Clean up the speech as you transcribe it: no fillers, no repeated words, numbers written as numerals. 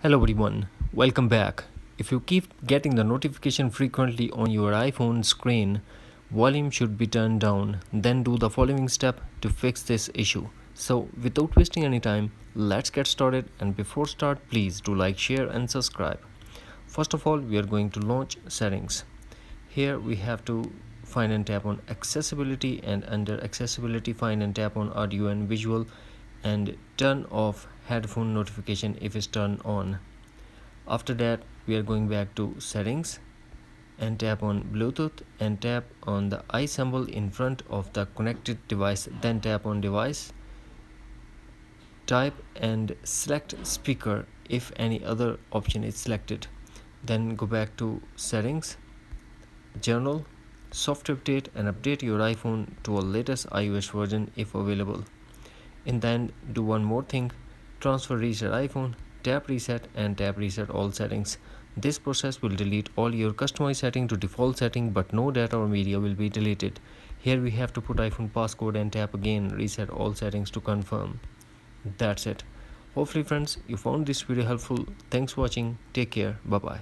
Hello everyone, welcome back. If you keep getting the notification frequently on your iPhone screen, volume should be turned down. Then do the following step to fix this issue. So, without wasting any time, let's get started, and before start, please do like, share and subscribe. First of all, we are going to launch settings. Here we have to find and tap on accessibility, and under accessibility find and tap on audio and visual and turn off headphone notification if it's turned on. After that, we are going back to settings and tap on Bluetooth and tap on the I symbol in front of the connected device. Then tap on device, type and select speaker if any other option is selected. Then go back to settings, general, software update, and update your iPhone to a latest iOS version if available. In the end, do one more thing, transfer reset iPhone, tap reset and tap reset all settings. This process will delete all your customized setting to default setting, but no data or media will be deleted. Here we have to put iPhone passcode and tap again reset all settings to confirm. That's it. Hopefully friends, you found this video helpful. Thanks for watching. Take care. Bye bye.